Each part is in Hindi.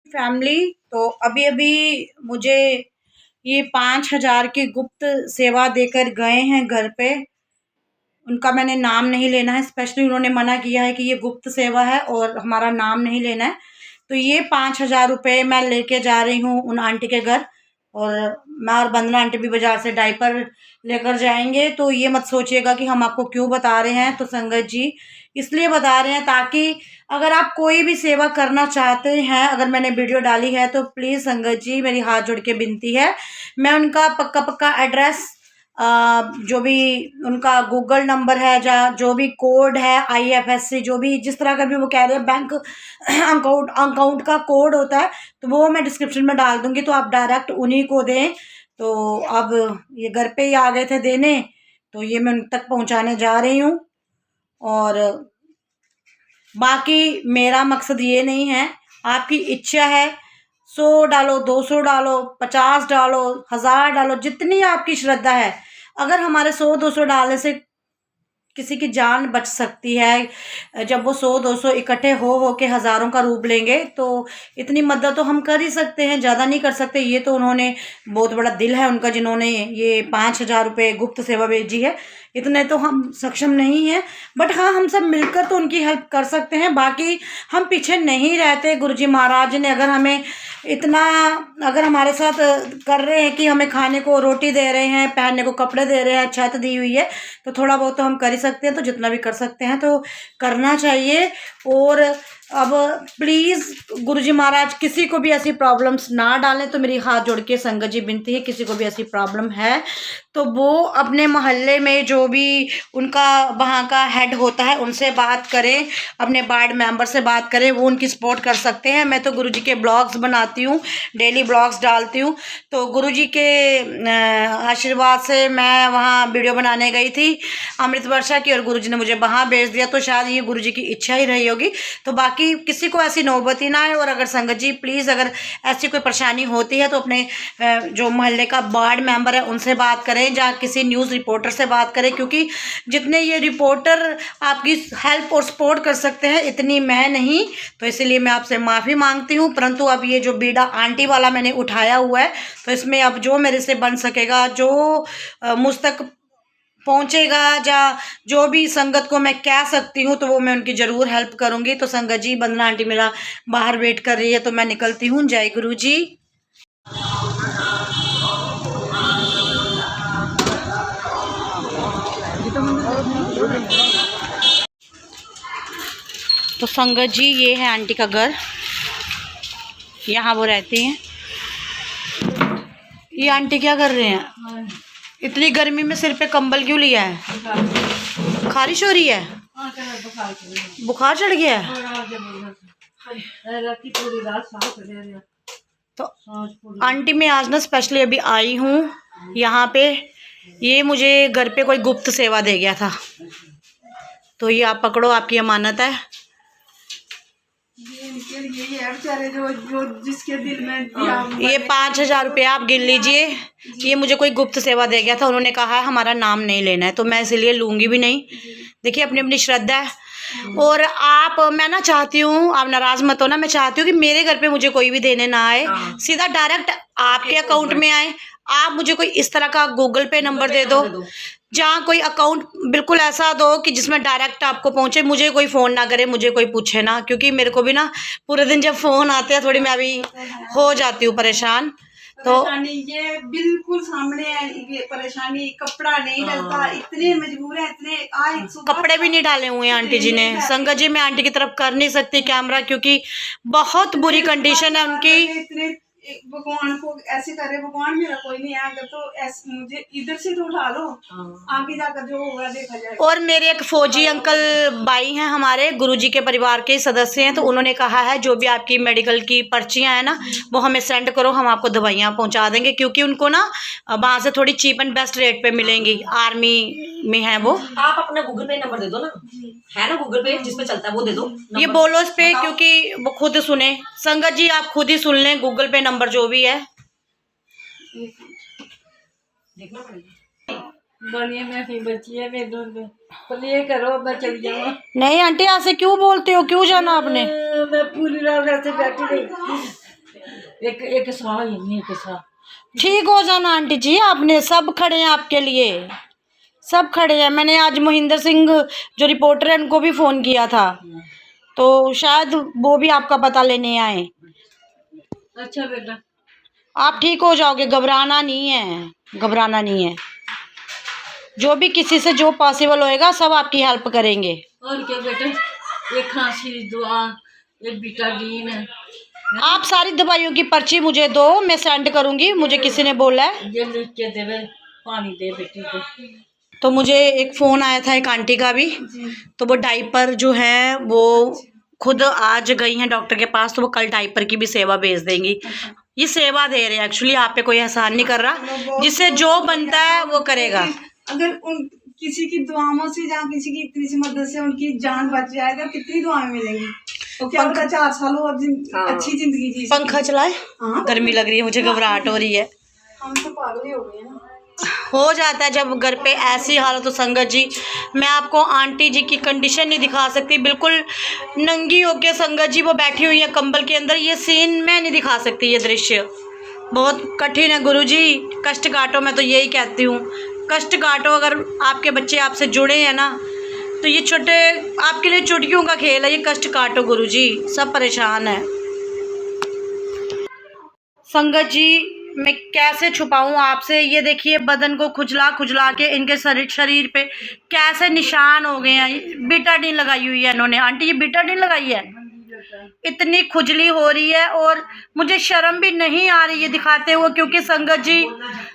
फैमिली। तो अभी अभी मुझे ये 5,000 की गुप्त सेवा देकर गए हैं घर पे। उनका मैंने नाम नहीं लेना है, स्पेशली उन्होंने मना किया है कि ये गुप्त सेवा है और हमारा नाम नहीं लेना है। तो ये 5,000 रुपये मैं लेके जा रही हूँ उन आंटी के घर, और मैं और वंदना आंटी भी बाजार से डायपर लेकर जाएंगे। तो ये मत सोचिएगा कि हम आपको क्यों बता रहे हैं। तो संगत जी इसलिए बता रहे हैं ताकि अगर आप कोई भी सेवा करना चाहते हैं, अगर मैंने वीडियो डाली है तो प्लीज़ संगत जी मेरी हाथ जोड़ के विनती है, मैं उनका पक्का पक्का एड्रेस, जो भी उनका गूगल नंबर है, जो भी कोड है, IFSC, जो भी जिस तरह का भी वो कह रहे हैं, बैंक अकाउंट का कोड होता है, तो वो मैं डिस्क्रिप्शन में डाल दूंगी, तो आप डायरेक्ट उन्हीं को दें। तो अब ये घर पे ही आ गए थे देने, तो ये मैं उन तक पहुंचाने जा रही हूँ। और बाकी मेरा मकसद ये नहीं है, आपकी इच्छा है 100 डालो, 200 डालो, 50 डालो, 1000 डालो, जितनी आपकी श्रद्धा है। अगर हमारे 100-200 डालने से किसी की जान बच सकती है, जब वो 100-200 इकट्ठे हो के हज़ारों का रूप लेंगे, तो इतनी मदद तो हम कर ही सकते हैं, ज़्यादा नहीं कर सकते। ये तो उन्होंने बहुत बड़ा दिल है उनका, जिन्होंने ये 5,000 रुपये गुप्त सेवा भेजी है। इतने तो हम सक्षम नहीं हैं, बट हाँ हम सब मिलकर तो उनकी हेल्प कर सकते हैं। बाकी हम पीछे नहीं रहते। गुरुजी महाराज ने अगर हमें इतना, अगर हमारे साथ कर रहे हैं कि हमें खाने को रोटी दे रहे हैं, पहनने को कपड़े दे रहे हैं, छत दी हुई है, तो थोड़ा बहुत तो हम कर ही सकते हैं। तो जितना भी कर सकते हैं तो करना चाहिए। और अब प्लीज़ गुरुजी महाराज किसी को भी ऐसी प्रॉब्लम्स ना डालें। तो मेरी हाथ जोड़ के संगत जी विनती है, किसी को भी ऐसी प्रॉब्लम है तो वो अपने मोहल्ले में जो भी उनका वहाँ का हेड होता है उनसे बात करें, अपने वार्ड मेंबर से बात करें, वो उनकी सपोर्ट कर सकते हैं। मैं तो गुरुजी के ब्लॉग्स बनाती हूँ, डेली ब्लॉग्स डालती हूँ। तो गुरुजी के आशीर्वाद से मैं वहाँ वीडियो बनाने गई थी अमृत वर्षा की, और गुरुजी ने मुझे वहाँ भेज दिया। तो शायद ये गुरुजी की इच्छा ही रही होगी। तो बाकी किसी को ऐसी नौबत ही ना आए। और अगर संगत जी प्लीज़ अगर ऐसी कोई परेशानी होती है तो अपने जो मोहल्ले का वार्ड मेंबर है उनसे बात करें, या किसी न्यूज़ रिपोर्टर से बात करें, क्योंकि जितने ये रिपोर्टर आपकी हेल्प और सपोर्ट कर सकते हैं इतनी मैं नहीं। तो इसलिए मैं आपसे माफ़ी मांगती हूँ। परंतु अब ये जो बीड़ा आंटी वाला मैंने उठाया हुआ है, तो इसमें अब जो मेरे से बन सकेगा, जो मुझ तक पहुँचेगा, या जो भी संगत को मैं कह सकती हूँ, तो वो मैं उनकी ज़रूर हेल्प करूँगी। तो संगत जी वंदना आंटी मेरा बाहर वेट कर रही है, तो मैं निकलती हूँ। जय गुरु जी। तो संगत जी ये है आंटी का घर, यहाँ वो रहती हैं। ये आंटी क्या कर रहे हैं? इतनी गर्मी में सिर पे कंबल क्यों लिया है? खारिश हो रही है? बुखार चढ़ गया है? तो आंटी मैं आज ना स्पेशली अभी आई हूँ यहाँ पे। ये मुझे घर पे कोई गुप्त सेवा दे गया था, तो ये आप पकड़ो, आपकी अमानत है। जो जिसके दिल में ये 5,000 रुपये आप गिन लीजिए। ये मुझे कोई गुप्त सेवा दे गया था, उन्होंने कहा है हमारा नाम नहीं लेना है, तो मैं इसलिए लूँगी भी नहीं। देखिए अपनी अपनी श्रद्धा है। और आप, मैं ना चाहती हूँ, आप नाराज मत हो ना, मैं चाहती हूँ कि मेरे घर पे मुझे कोई भी देने ना आए, सीधा डायरेक्ट आपके अकाउंट में आए। आप मुझे कोई इस तरह का गूगल पे नंबर दे दो, जहाँ कोई अकाउंट बिल्कुल ऐसा दो कि जिसमें डायरेक्ट आपको पहुँचे, मुझे कोई फ़ोन ना करे, मुझे कोई पूछे ना, क्योंकि मेरे को भी ना पूरे दिन जब फ़ोन आते हैं थोड़ी मैं भी हो जाती हूँ परेशान। तो ये बिल्कुल सामने है, ये परेशानी, कपड़ा नहीं डलता, इतने मजबूर है, इतने कपड़े भी नहीं डाले हुए हैं आंटी जी ने। संगत जी मैं आंटी की तरफ कर नहीं सकती कैमरा, क्योंकि बहुत बुरी कंडीशन है उनकी। भगवान को ऐसे करे, भगवान मेरा कोई नहीं है, अगर तो ऐसे मुझे इधर से तो उठा लो, आगे जाकर जो होगा देखा जाएगा। और मेरे एक फौजी अंकल भाई हैं, हमारे गुरुजी के परिवार के सदस्य हैं, तो उन्होंने कहा है जो भी आपकी मेडिकल की पर्चियां हैं ना, वो हमें सेंड करो, हम आपको दवाइयाँ पहुंचा देंगे, क्योंकि उनको ना वहाँ से थोड़ी चीप एंड बेस्ट रेट पे मिलेंगी। आर्मी में है वो। आप अपना गूगल पे नंबर दे दो ना, है ना गूगल पे जिसपे चलता है, वो दे दो। ये बोलो इस पे, क्योंकि वो खुद सुने। संगत जी आप खुद ही सुन लें, गूगल पे नंबर जो भी है देखना पड़ेगा। बनिए मैं फिर बची है, मेरे प्ले करो, मैं चली जाऊँ। नहीं आंटी ऐसे क्यों बोलते हो, क्यों जाना आपने? मैं पूरी रात ऐसे बैठी रही। एक एक सवा ही एक सवा। ठीक हो जाना आंटी जी, आपने सब खड़े हैं आपके लिए, सब खड़े हैं। मैंने आज मोहिंदर सिंह जो रिपोर्टर है उनको भी फ़ोन किया था, तो शायद वो भी आपका पता लेने आए। अच्छा बेटा, आप ठीक हो जाओगे, घबराना नहीं है, घबराना नहीं है। जो भी किसी से जो पॉसिबल होएगा सब आपकी हेल्प करेंगे। और क्या बेटा, एक खांसी दवा, एक बीटाडीन है। आप सारी दवाइयों की पर्ची मुझे दो, मैं सेंड करूंगी। मुझे किसी ने बोला है ये लिख के देवे, पानी दे बेटी को। तो मुझे एक फ़ोन आया था एक आंटी का भी, तो वो डाइपर जो है वो खुद आज गई हैं डॉक्टर के पास, तो वो कल डाइपर की भी सेवा भेज देंगी। ये सेवा दे रहे हैं एक्चुअली, आप पे कोई एहसान नहीं कर रहा, जिससे जो बनता है वो करेगा। अगर उन किसी की दुआओं से या किसी की इतनी सी मदद से उनकी जान बच जाए तो कितनी दुआएं मिलेंगी। तो क्या होता 4 सालों और अच्छी जिंदगी जी। पंखा चलाए, हाँ, गर्मी लग रही है, मुझे घबराहट हो रही है। हम तो पागल ही हो गए ना। हो जाता है जब घर पे ऐसी हालत हो। संगत जी, मैं आपको आंटी जी की कंडीशन नहीं दिखा सकती, बिल्कुल नंगी होके संगत जी वो बैठी हुई है कंबल के अंदर। ये सीन मैं नहीं दिखा सकती, ये दृश्य बहुत कठिन है। गुरुजी कष्ट काटो, मैं तो यही कहती हूँ, कष्ट काटो। अगर आपके बच्चे आपसे जुड़े हैं ना, तो ये छोटे आपके लिए चुटकियों का खेल है, ये कष्ट काटो गुरुजी, सब परेशान है। संगत जी मैं कैसे छुपाऊं आपसे, ये देखिए बदन को खुजला खुजला के इनके शरीर पे कैसे निशान हो गए हैं। बीटाडीन लगाई हुई है इन्होंने। आंटी ये बीटाडीन लगाई है, इतनी खुजली हो रही है और मुझे शर्म भी नहीं आ रही है दिखाते हुए, क्योंकि संगत जी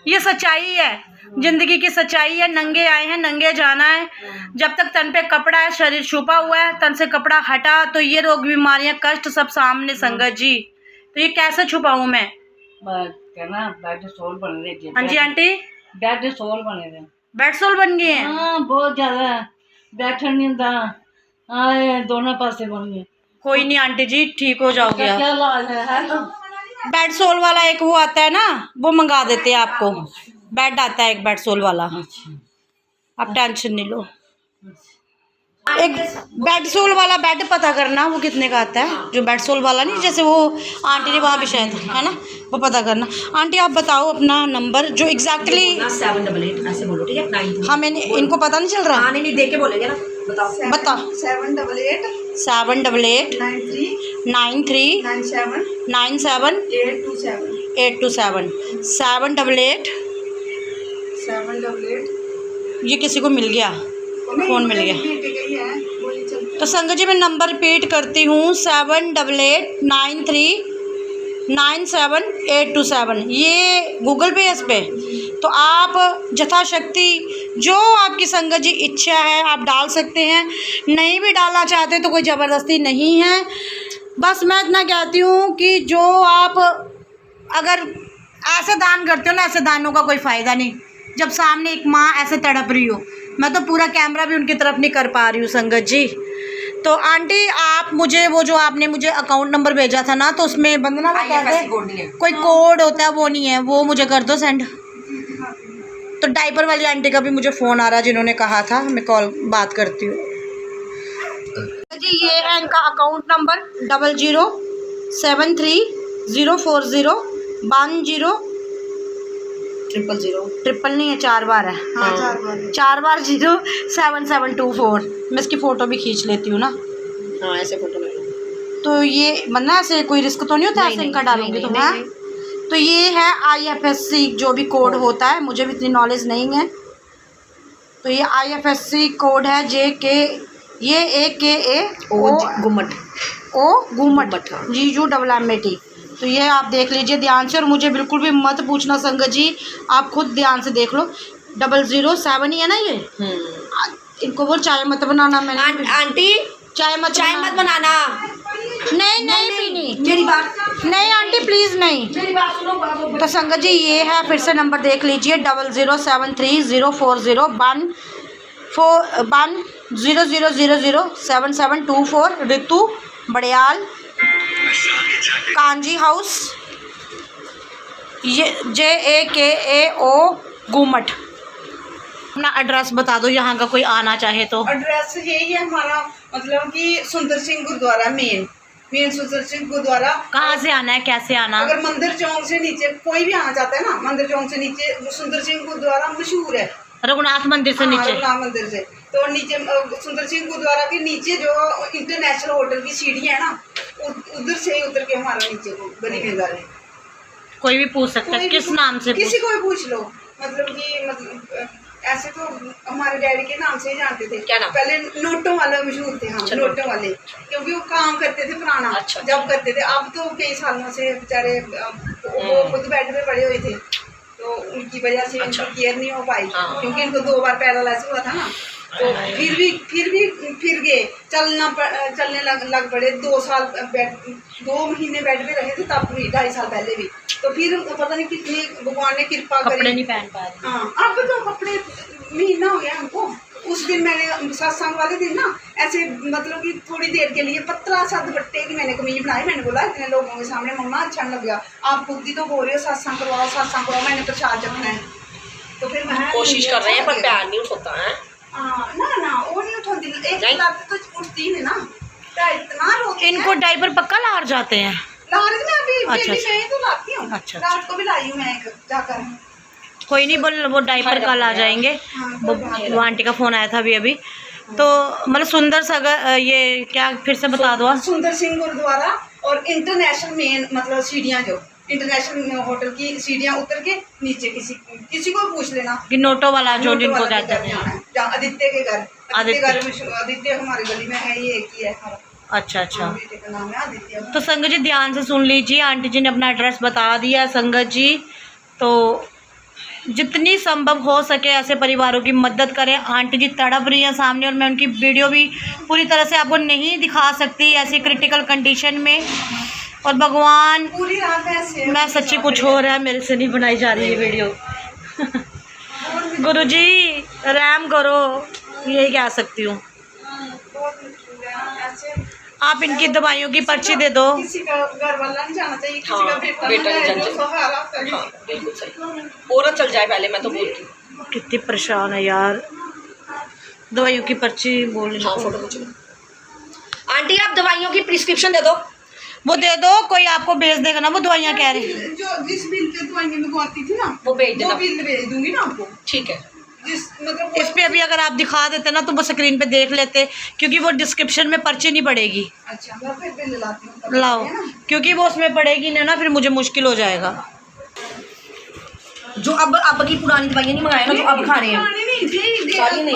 ये सच्चाई है, जिंदगी की सच्चाई है। नंगे आए हैं, नंगे जाना है। जब तक तन पे कपड़ा है, शरीर छुपा हुआ है, तन से कपड़ा हटा तो ये रोग बीमारियां कष्ट सब सामने। संगत जी तो ये कैसे छुपाऊं मैं? कहना बेड सोल बन रहे। हाँ जी आंटी, बेड सोल बने रहे, बेड सोल बन गए हैं। हाँ बहुत ज्यादा बैठन नहीं होता, हाँ दोनों पासे बन गए। कोई नहीं आंटी जी, ठीक हो जाओगे आप। क्या इलाज है तो? बेड सोल वाला एक वो आता है ना, वो मंगा देते हैं आपको। बेड आता है एक बेड सोल वाला, आप टेंशन नहीं लो। एक बेड सोल वाला बेड पता करना वो कितने का आता है, जो बेड सोल वाला नहीं, जैसे वो आंटी ने वहाँ भी शायद है ना, वो पता करना। आंटी आप बताओ अपना नंबर जो एग्जैक्टली 788 ऐसे बोलो, ठीक है? 9 हाँ, मैंने इनको पता नहीं चल रहा। हाँ नहीं देख के बोलेंगे ना, बताओ। बता 788 788 93 97 97 827 827 788 788। ये किसी को मिल गया, फ़ोन मिल गया। तो संगत जी मैं नंबर रिपीट करती हूँ, 788 93 97 827। ये गूगल पे है इस पर, तो आप यथाशक्ति जो आपकी संगत जी इच्छा है आप डाल सकते हैं। नहीं भी डालना चाहते तो कोई ज़बरदस्ती नहीं है। बस मैं इतना कहती हूँ कि जो आप अगर ऐसे दान करते हो ना, ऐसे दानों का कोई फ़ायदा नहीं जब सामने एक माँ ऐसे तड़प रही हो। मैं तो पूरा कैमरा भी उनकी तरफ नहीं कर पा रही हूँ संगत जी। तो आंटी आप मुझे वो जो आपने मुझे अकाउंट नंबर भेजा था ना, तो उसमें बंदना लगा दे, कोई कोड होता है वो नहीं है, वो मुझे कर दो सेंड। तो डाइपर वाली आंटी का भी मुझे फ़ोन आ रहा है, जिन्होंने कहा था मैं कॉल बात करती हूँ जी। ये है इनका अकाउंट नंबर 0073040100 ट्रिपल नहीं है, 4 बार है। हाँ, 4 बार 07724। मैं इसकी फ़ोटो भी खींच लेती हूँ ना। हाँ ऐसे फोटो ले लो। तो ये बनना ऐसे कोई रिस्क तो नहीं होता ऐसे इनका डालूंगी तो? हाँ तो ये है IFSC जो भी कोड होता है, मुझे भी इतनी नॉलेज नहीं है। तो ये IFSC कोड है ये AKA गुम्मट GUMMAT। तो ये आप देख लीजिए ध्यान से, और मुझे बिल्कुल भी मत पूछना संगत जी, आप खुद ध्यान से देख लो। 007 ही है ना ये। इनको बोल चाय मत बनाना। मैंने आंटी चाय मत बनाना। नहीं पीनी मेरी बात नहीं आंटी प्लीज़ नहीं। मेरी बात सुनो। तो संगत जी ये है, फिर से नंबर देख लीजिए 00730401007724 ऋतु बड़ियाल कांजी हाउस, ये JAKAO गुम्मट। अपना एड्रेस बता दो, यहाँ का कोई आना चाहे तो। एड्रेस यही है हमारा, मतलब कि सुंदर सिंह गुरुद्वारा मेन, मेन सुंदर सिंह गुरुद्वारा। कहाँ से आना है, कैसे आना? अगर मंदिर चौक से नीचे कोई भी आना चाहता है ना, मंदिर चौक से नीचे सुंदर सिंह गुरुद्वारा मशहूर है, रघुनाथ मंदिर से नीचे। रघुनाथ मंदिर से तो नीचे सुंदर सिंह गुरुद्वारा के नीचे जो इंटरनेशनल होटल की सीढ़ी है ना, उधर से ही उतर के हमारा नीचे को गली में घर है। कोई भी पूछ सकता है किस नाम से? किसी को भी पूछ लो, मतलब कि मतलब ऐसे तो हमारे डैडी के नाम से ही जानते थे। क्या नाम? पहले नोटों वाले मशहूर थे। हाँ, नोटों वाले, क्योंकि वो काम करते थे पुराना। अच्छा। जब करते थे, अब तो कई सालों से बेचारे वो खुद बेड पे पड़े हुए थे, तो उनकी वजह से अच्छा। इनको केयर नहीं हो पाई। हाँ। क्योंकि इनको 2 बार पैरालाइसिस हुआ था ना, तो फिर गए, चलने लग पड़े। 2 साल 2 महीने बेड पे रहे थे, तब भी 2.5 साल पहले भी। तो फिर पता नहीं कितनी भगवान ने कृपा करी। कपड़े नहीं पहन पा रहे। हाँ, अब तो कपड़े महीना हो गया हमको। उस दिन मैंने सत्संग वाले दिन ना ऐसे मतलब कि थोड़ी देर के लिए पतला सा दुपट्टे की मैंने कमीज बनाई। मैंने बोला इतने लोगों के सामने, मम्मा अच्छा नहीं लग गया, आप खुद ही तो बोल रहे हो सत्संग करवाओ, मैंने प्रसाद रखना है। तो फिर मैं कोशिश कर रहे हैं पर प्यार नहीं उठता है। ना वो नहीं उठाती, एक लात तो उठती है ना, तो इतना रोती है। इनको डायपर पक्का लार जाते हैं? लार में अभी अच्छा, डेली में ही तो लाती हूँ। अच्छा। रात को भी लाई हूँ मैं एक जाकर। कोई नहीं, बोल वो डायपर कल आ जाएंगे। वो आंटी का फ़ोन आया था अभी। तो मतलब सुंदर सगर, ये क्या फिर से बता दो? सुंदर सिंह गुरुद्वारा और इंटरनेशनल मेन मतलब सीढ़ियाँ, जो इंटरनेशनल होटल की सीढ़ियाँ उतर के नीचे किसी को पूछ लेना कि नोटो वाला जो जिनको कहते हैं, आदित्य के घर। आदित्य। आदित्य हमारी गली में है, ये एक ही है हमारा। अच्छा अच्छा। बेटे का नाम है आदित्य। तो संगत जी ध्यान से सुन लीजिए, आंटी जी ने अपना एड्रेस बता दिया संगत जी। तो जितनी संभव हो सके ऐसे परिवारों की मदद करें। आंटी जी तड़प रही हैं सामने, और मैं उनकी वीडियो भी पूरी तरह से आपको नहीं दिखा सकती ऐसी क्रिटिकल कंडीशन में। और भगवान, पूरी रात ऐसे मैं सच्ची कुछ हो रहा है, मेरे से नहीं बनाई जा रही है वीडियो। गुरु जी रहम करो, यही कह सकती हूँ। आप इनकी दवाइयों की पर्ची दे दो। किसी का घर वाला नहीं जाना चाहिए, किसी हाँ, का बेटा नहीं जाना चाहिए। सहारा करे। हाँ, बिल्कुल सही। औरत चल जाए पहले, मैं तो बोलती हूँ। कितनी परेशान है यार। दवाइयों की पर्ची बोल हाँ, फोटो खींचो। आंटी आप दवाइयों की प्रिस्क्रिप्शन दे दो। वो दे दो, कोई आपको भेज देगा ना, वो दवाइयाँ कह रहे हैं। जो जिस बिल पे दवाइयाँ लगवाती थी ना, वो भेज देना। वो बिल भेज दूंगी ना आपको। ठीक है। जिस मतलब इस पे अभी अगर आप दिखा देते ना तो वो स्क्रीन पे देख लेते, क्योंकि वो डिस्क्रिप्शन में पर्ची नहीं पड़ेगी। अच्छा, मैं फिर बिल लाती हूँ। लाओ, क्योंकि वो उसमें पड़ेगी ना, फिर मुझे मुश्किल हो जाएगा। जो अब की पुरानी दवाइयाँ नहीं मंगाए ना, जो अब खा रहे हैं सारी नहीं।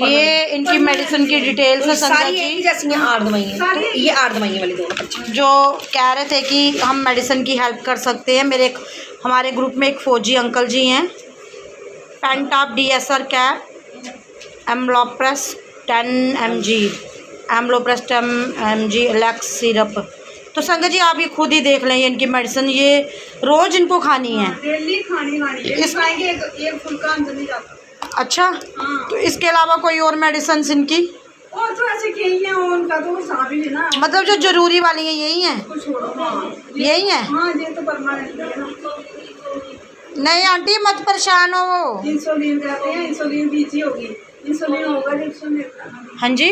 ये इनकी मेडिसिन की डिटेल्स है संगत सारी एक ही जी। जैसी हैं, 8 दवाइयाँ। तो ये 8 दवाइयाँ वाली दोनों पर्ची। जो कह रहे थे कि हम मेडिसिन की हेल्प कर सकते हैं, हमारे ग्रुप में एक फौजी अंकल जी हैं। Pantop DSR cap, Amlopres 10 mg, Amlopres 10 mg lax syrup. तो संगत जी आप ये खुद ही देख लें, ये इनकी मेडिसिन ये रोज़ इनको खानी है। डेली खानी है, एक फुल्का अंदर नहीं जाता। अच्छा, हाँ। तो इसके अलावा कोई और मेडिसिन इनकी? और तो ऐसे कई हैं, उनका तो हिसाब ही लेना। मतलब जो जरूरी वाली है यही है? कुछ छोड़ो। हाँ, यही है? हाँ, ये तो परमानेंट है ना। नहीं आंटी मत परेशान हो। इंसुलिन कहते हैं, इंसुलिन बीजी होगी, इंसुलिन होगा इंजेक्शन में। हाँ जी,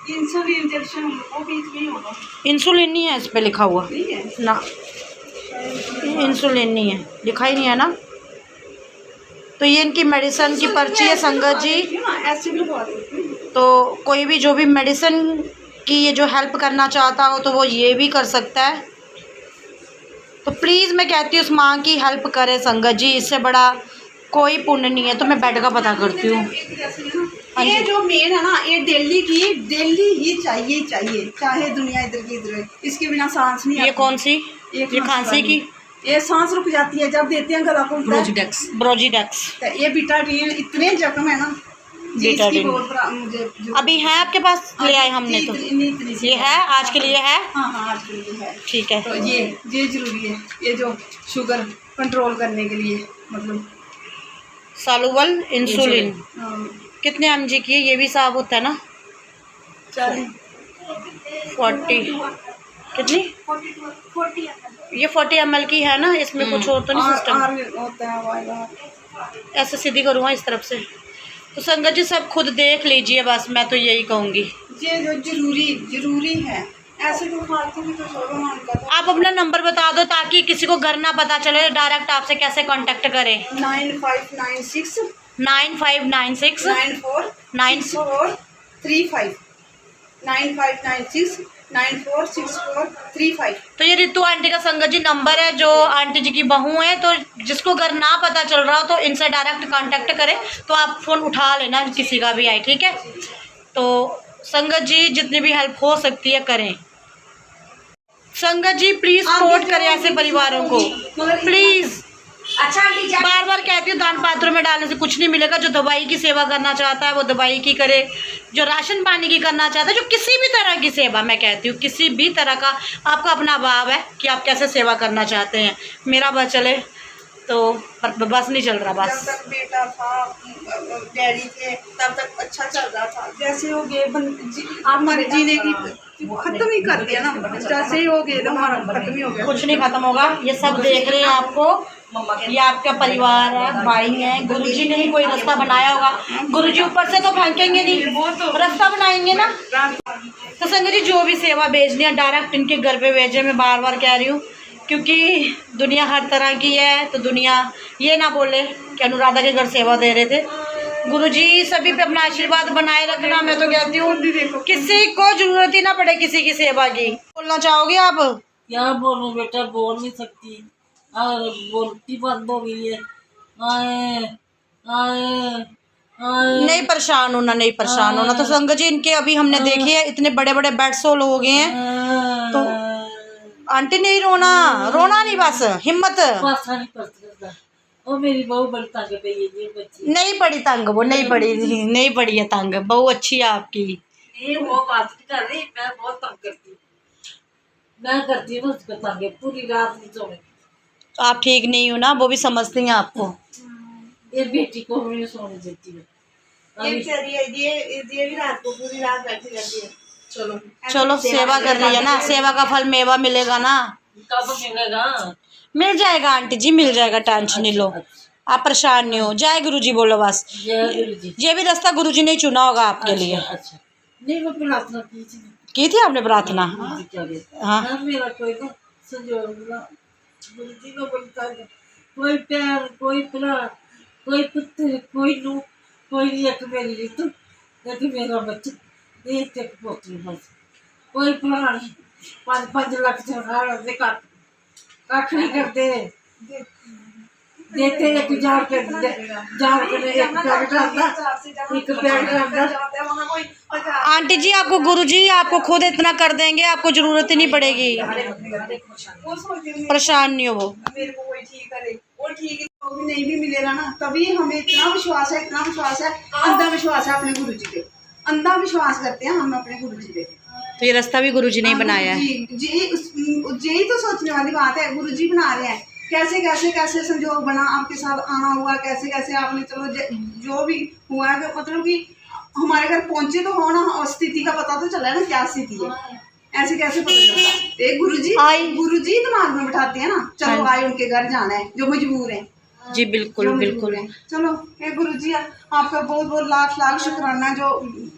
इंसुलिन इंजेक्शन वो बीच में ही होगा। इंसुलिन नहीं है इस पे लिखा हुआ नहीं है ना, इंसुलिन नहीं है, लिखा ही नहीं है ना। तो ये इनकी मेडिसिन की पर्ची है संगत जी। ऐसे भी लगवा देती हूँ। तो कोई भी जो भी मेडिसिन की ये जो हेल्प करना चाहता हो तो वो ये भी कर सकता है। तो प्लीज़ मैं कहती हूँ उस माँ की हेल्प करें संगत जी, इससे बड़ा कोई पुण्य नहीं है। तो मैं बेड का पता करती हूँ। ये जो मेन है ना, ये डेली ही चाहिए, चाहे दुनिया इधर की इधर है, इसके बिना सांस नहीं ये आती। कौन सी? ये खांसी की? ये सांस रुक जाती है जब देते हैं, गला खुलता है। ब्रोजीडेक्स। तो ये बीटाडीन इतने जख्म है ना, बीटाडीन मुझे अभी है आपके पास? ले आए हमने तो। ये है आज के लिए है? हाँ, आज के लिए है। ठीक है। तो ये जरूरी है, ये जो शुगर कंट्रोल करने के लिए, मतलब सॉल्युबल इंसुलिन कितने mg की है ये भी साफ होता है ना? 40 कितनी? 40 ये 40 ml की है ना, इसमें कुछ और तो नहीं सिस्टम? होता है। ऐसे सीधी करूँगा इस तरफ से। तो संगत जी सब खुद देख लीजिए, बस मैं तो यही कहूँगी। ये जो जरूरी है, ऐसे तो फालतू भी तो छोड़ो ना उनका तो। आप अपना नंबर बता दो ताकि किसी को घर ना पता चले, डायरेक्ट आपसे कैसे कांटेक्ट करें। 9596 9596 94 6435 9596 946435। तो ये रितु आंटी का संगत जी नंबर है, जो आंटी जी की बहू है। तो जिसको घर ना पता चल रहा हो तो इनसे डायरेक्ट कांटेक्ट करें, तो आप फ़ोन उठा लेना किसी का भी आए, ठीक है। तो संगत जी जितनी भी हेल्प हो सकती है करें। संगत जी प्लीज सपोर्ट करें ऐसे परिवारों को, प्लीज। अच्छा आंटी जा बार बार कहती हूँ, दान पात्रों में डालने से कुछ नहीं मिलेगा। जो दवाई की सेवा करना चाहता है वो दवाई की करे, जो राशन पानी की करना चाहता है, जो किसी भी तरह की सेवा, मैं कहती हूँ किसी भी तरह का आपका अपना भाव है कि आप कैसे सेवा करना चाहते हैं। मेरा बस चले तो बस नहीं चल रहा बस। जब तक बेटा था, डैडी थे, तब तक अच्छा चल रहा था। जैसे हो गए हमारे जीने की खत्म ही कर दिया ना, जैसे ही हो गए तो हमारा खत्म ही हो गया। कुछ नहीं खत्म होगा, ये सब देख रहे हैं आपको। ये आपका परिवार है, भाई है। गुरुजी ने ही कोई रास्ता बनाया होगा, गुरुजी ऊपर से तो फेंकेंगे नहीं, रास्ता बनाएंगे ना। तो संगत जी जो भी सेवा भेजनी है डायरेक्ट इनके घर पे भेजे, मैं बार बार कह रही हूँ, क्योंकि दुनिया हर तरह की है। तो दुनिया ये ना बोले कि अनुराधा के घर सेवा दे रहे थे। गुरुजी सभी पे अपना आशीर्वाद बनाए रखना। मैं तो कहती हूँ किसी को जरूरत ही ना पड़े किसी की सेवा की। बोलना चाहोगे आप? क्या बोलूं बेटा, बोल नहीं सकती और बोलती बंद हो गई है। आए आए आए नहीं परेशान होना, नहीं परेशान होना। तो संगत जी इनके अभी हमने देखे हैं इतने बड़े बड़े बेड सोल हो गए हैं। तो आंटी नहीं रोना, रोना नहीं, बस हिम्मत। पासा नहीं कर सकता। ओ मेरी बहू बड़ी तंग पे ये बच्ची नहीं पड़ी तंग, वो नहीं पड़ी, नहीं पड़ी है तंग। बहू अच्छी है आपकी। ये वो बात नहीं कर रही, मैं बहुत तंग करती हूँ। मैं करती हूँ उसको तंग, पूरी रात नहीं सोने। तो आप ठीक नहीं हो ना, वो भी समझती हैं आपको। ये बेटी को भी नहीं सोने देती है। ये भी रात को पूरी रात बैठी रहती है। चलो चलो सेवा कर रही है ना, सेवा का फल मेवा मिलेगा ना। कब मिलेगा? मिल जाएगा आंटी जी, मिल जाएगा, टेंशन नहीं लो, आप परेशान नहीं हो। जय गुरु जी बोलो बस। जय गुरु जी। ये भी रास्ता गुरु जी ने चुना होगा आपके लिए। अच्छा नहीं, मैं प्रार्थना की थी आपने प्रार्थना? हाँ हाँ, मेरा कोई तो संजोग ना, गुरु जी को बोलता है, कोई प्यार, कोई भरा, कोई पुत्र, कोई नू, कोई नहीं। एक मेरी रीतु, एक मेरा बच्चा, एक एक पोतरी, बस कोई भरा नहीं। 5 लाख सरकार दे कख नहीं करते, देते 1000 रुपये, 1000 रुपये एक पैकेट आता, एक पैकेट आता। आंटी जी आपको गुरु जी आपको खुद इतना कर देंगे, आपको जरूरत ही नहीं पड़ेगी, परेशान नहीं हो वो। मेरे को कोई ठीक करे, वो ठीक भी नहीं भी मिलेगा ना, तभी हमें इतना विश्वास है, इतना विश्वास है, अंधा विश्वास है अपने गुरु जी पे, अंधा विश्वास करते हैं हम अपने गुरु जी पे। तो ये रास्ता भी गुरु जी ने ही बनाया है। यही तो सोचने वाली बात है, गुरु जी बना रहे हैं। कैसे कैसे कैसे संजोग बना, आपके साथ आना हुआ, कैसे कैसे आपने, चलो जो भी हुआ है, मतलब कि हमारे घर पहुंचे तो हो ना, और स्थिति का पता तो चला है ना क्या स्थिति है, ऐसे कैसे पता चलता। एक गुरु जी दिमाग में बैठाते हैं ना, चलो आए उनके घर जाना है जो मजबूर है। जी बिल्कुल बिल्कुल। चलो हे गुरु जी, आपका बहुत बहुत लाख लाख शुक्राना जो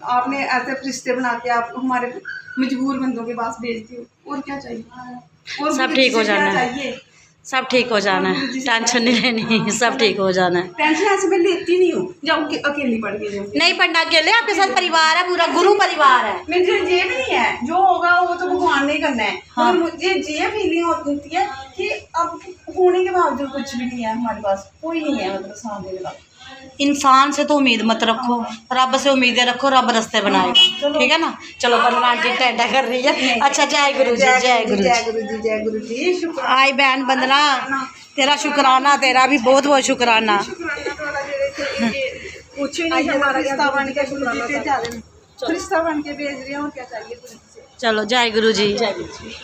आपने ऐसे रिश्ते बना के आप हमारे मजबूर बंदों के पास भेजती हो। और क्या चाहिए, और सब ठीक हो जाना है, सब ठीक हो जाना है, टेंशन नहीं लेनी, सब ठीक हो जाना है। टेंशन ऐसे मैं लेती नहीं हूँ, जब अकेली पड़ गई। नहीं पढ़ना अकेले, आपके साथ परिवार है, पूरा गुरु परिवार है। मुझे ये भी नहीं है, जो होगा वो तो भगवान ने करना है। हाँ। मुझे ये फीलिंग होती है कि अब होने के बावजूद कुछ भी नहीं है हमारे पास, कोई नहीं है मतलब साथ देने वाला। इंसान से तो उम्मीद मत रखो, रब से उम्मीदें रखो, रब रास्ते बनाएगा, ठीक है ना। चलो बंदना आंटी टेंडा कर रही है। अच्छा जय गुरु जी, जय गुरु जी, जय गुरु जी, जय गुरु जी। शुक्राना आई बहन बंदना, तेरा शुक्राना, तेरा भी बहुत बहुत शुक्राना। पूछो ही नहीं, हमारा रिश्ता बन के गुरु जी पे जा रहे हैं, रिश्ता बन के भेज रहे हैं, और क्या चाहिए गुरु जी से। चलो जय गुरु जी, जय गुरु जी।